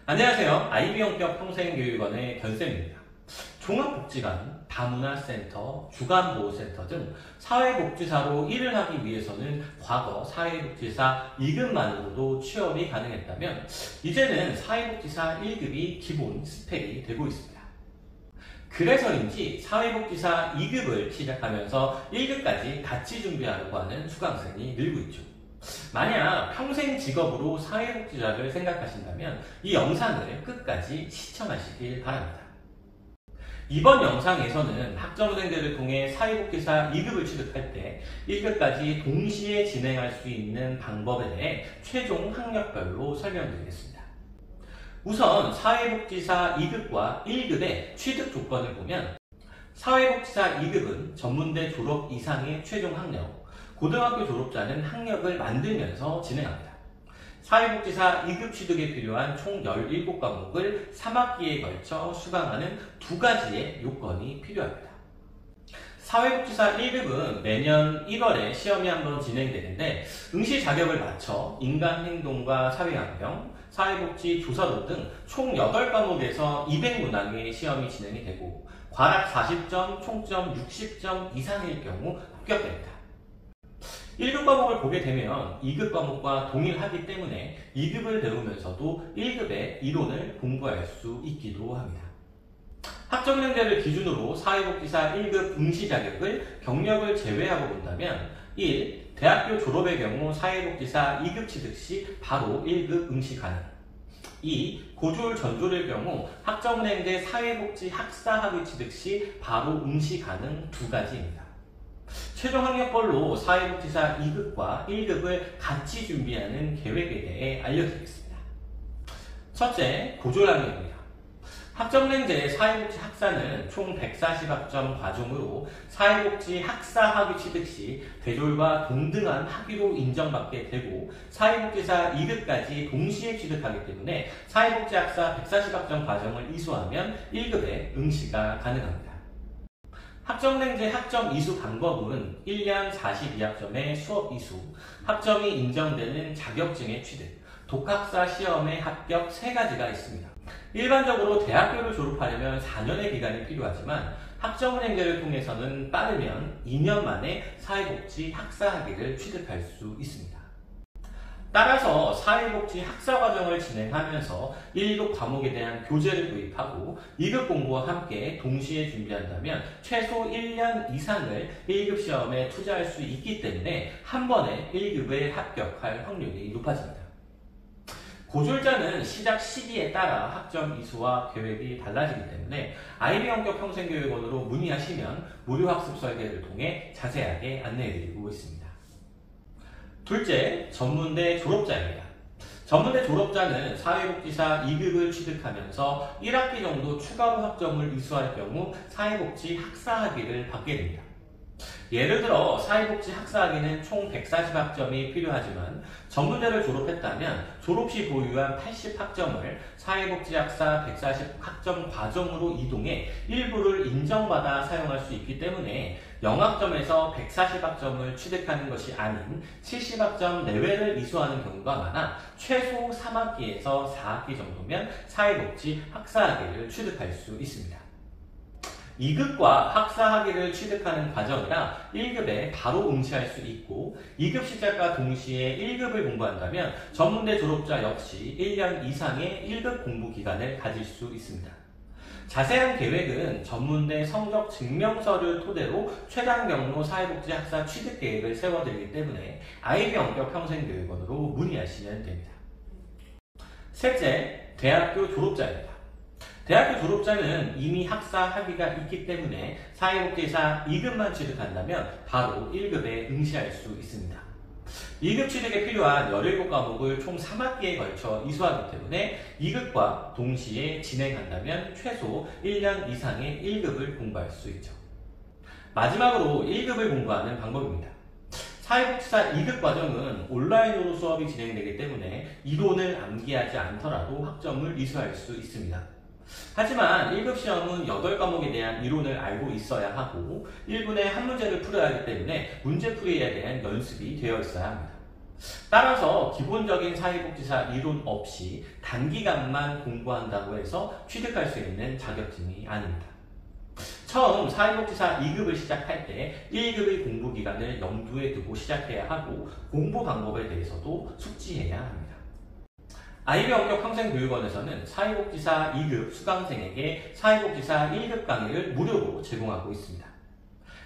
안녕하세요. IB형격 평생교육원의 변쌤입니다. 종합복지관, 다문화센터, 주간보호센터 등 사회복지사로 일을 하기 위해서는 과거 사회복지사 2급만으로도 취업이 가능했다면 이제는 사회복지사 1급이 기본 스펙이 되고 있습니다. 그래서인지 사회복지사 2급을 시작하면서 1급까지 같이 준비하려고 하는 수강생이 늘고 있죠. 만약 평생 직업으로 사회복지사를 생각하신다면 이 영상을 끝까지 시청하시길 바랍니다. 이번 영상에서는 학점은행제를 통해 사회복지사 2급을 취득할 때 1급까지 동시에 진행할 수 있는 방법에 대해 최종 학력별로 설명드리겠습니다. 우선 사회복지사 2급과 1급의 취득 조건을 보면 사회복지사 2급은 전문대 졸업 이상의 최종 학력, 고등학교 졸업자는 학력을 만들면서 진행합니다. 사회복지사 2급 취득에 필요한 총 17과목을 3학기에 걸쳐 수강하는 두 가지의 요건이 필요합니다. 사회복지사 1급은 매년 1월에 시험이 한번 진행되는데 응시 자격을 맞춰 인간행동과 사회환경, 사회복지 조사도 등 총 8과목에서 200문항의 시험이 진행이 되고 과락 40점, 총점 60점 이상일 경우 합격됩니다. 1급 과목을 보게 되면 2급 과목과 동일하기 때문에 2급을 배우면서도 1급의 이론을 공부할 수 있기도 합니다. 학점은행제를 기준으로 사회복지사 1급 응시 자격을 경력을 제외하고 본다면 1. 대학교 졸업의 경우 사회복지사 2급 취득 시 바로 1급 응시 가능. 2. 고졸 전졸의 경우 학점은행제 사회복지 학사학위 취득 시 바로 응시 가능 두 가지입니다. 최종 학력별로 사회복지사 2급과 1급을 같이 준비하는 계획에 대해 알려드리겠습니다. 첫째, 고졸학력입니다. 학점은행제 사회복지 학사는 총 140학점 과정으로 사회복지 학사학위 취득 시 대졸과 동등한 학위로 인정받게 되고 사회복지사 2급까지 동시에 취득하기 때문에 사회복지 학사 140학점 과정을 이수하면 1급에 응시가 가능합니다. 학점은행제 학점 이수 방법은 1년 42학점의 수업 이수, 학점이 인정되는 자격증의 취득, 독학사 시험의 합격 3가지가 있습니다. 일반적으로 대학교를 졸업하려면 4년의 기간이 필요하지만 학점은행제를 통해서는 빠르면 2년 만에 사회복지 학사학위를 취득할 수 있습니다. 따라서 사회복지 학사과정을 진행하면서 1급 과목에 대한 교재를 도입하고 2급 공부와 함께 동시에 준비한다면 최소 1년 이상을 1급 시험에 투자할 수 있기 때문에 한 번에 1급에 합격할 확률이 높아집니다. 고졸자는 시작 시기에 따라 학점 이수와 계획이 달라지기 때문에 IB형격 평생교육원으로 문의하시면 무료학습 설계를 통해 자세하게 안내해드리고 있습니다. 둘째, 전문대 졸업자입니다. 전문대 졸업자는 사회복지사 2급을 취득하면서 1학기 정도 추가로 학점을 이수할 경우 사회복지 학사학위를 받게 됩니다. 예를 들어 사회복지 학사학위는 총 140학점이 필요하지만 전문대를 졸업했다면 졸업 시 보유한 80학점을 사회복지 학사 140학점 과정으로 이동해 일부를 인정받아 사용할 수 있기 때문에 0학점에서 140학점을 취득하는 것이 아닌 70학점 내외를 이수하는 경우가 많아 최소 3학기에서 4학기 정도면 사회복지 학사학위를 취득할 수 있습니다. 2급과 학사학위를 취득하는 과정이라 1급에 바로 응시할 수 있고 2급 시작과 동시에 1급을 공부한다면 전문대 졸업자 역시 1년 이상의 1급 공부 기간을 가질 수 있습니다. 자세한 계획은 전문대 성적 증명서를 토대로 최단 경로 사회복지 학사 취득 계획을 세워드리기 때문에 IB형격 평생교육원으로 문의하시면 됩니다. 셋째, 대학교 졸업자입니다. 대학교 졸업자는 이미 학사 학위가 있기 때문에 사회복지사 2급만 취득한다면 바로 1급에 응시할 수 있습니다. 2급 취득에 필요한 17과목을 총 3학기에 걸쳐 이수하기 때문에 2급과 동시에 진행한다면 최소 1년 이상의 1급을 공부할 수 있죠. 마지막으로 1급을 공부하는 방법입니다. 사회복지사 2급 과정은 온라인으로 수업이 진행되기 때문에 이론을 암기하지 않더라도 학점을 이수할 수 있습니다. 하지만 1급 시험은 8과목에 대한 이론을 알고 있어야 하고 1분에 한 문제를 풀어야 하기 때문에 문제풀이에 대한 연습이 되어 있어야 합니다. 따라서 기본적인 사회복지사 이론 없이 단기간만 공부한다고 해서 취득할 수 있는 자격증이 아닙니다. 처음 사회복지사 2급을 시작할 때 1급의 공부기간을 염두에 두고 시작해야 하고 공부 방법에 대해서도 숙지해야 합니다. IB 원격 평생교육원에서는 사회복지사 2급 수강생에게 사회복지사 1급 강의를 무료로 제공하고 있습니다.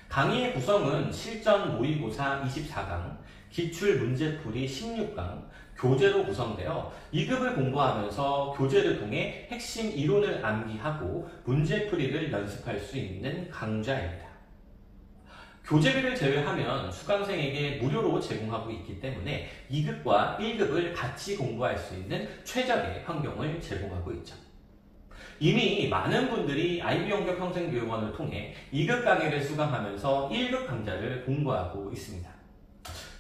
강의의 구성은 실전 모의고사 24강, 기출문제풀이 16강, 교재로 구성되어 2급을 공부하면서 교재를 통해 핵심 이론을 암기하고 문제풀이를 연습할 수 있는 강좌입니다. 교재비를 제외하면 수강생에게 무료로 제공하고 있기 때문에 2급과 1급을 같이 공부할 수 있는 최적의 환경을 제공하고 있죠. 이미 많은 분들이 IB 원격 평생교육원을 통해 2급 강의를 수강하면서 1급 강좌를 공부하고 있습니다.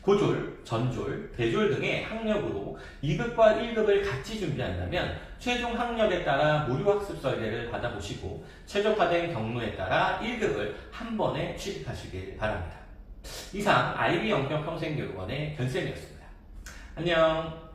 고졸, 전졸, 대졸 등의 학력으로 2급과 1급을 같이 준비한다면 최종 학력에 따라 무료학습 설계를 받아보시고 최적화된 경로에 따라 1급을 한 번에 취득하시길 바랍니다. 이상 IB 원격 평생교육원의 변쌤이었습니다. 안녕.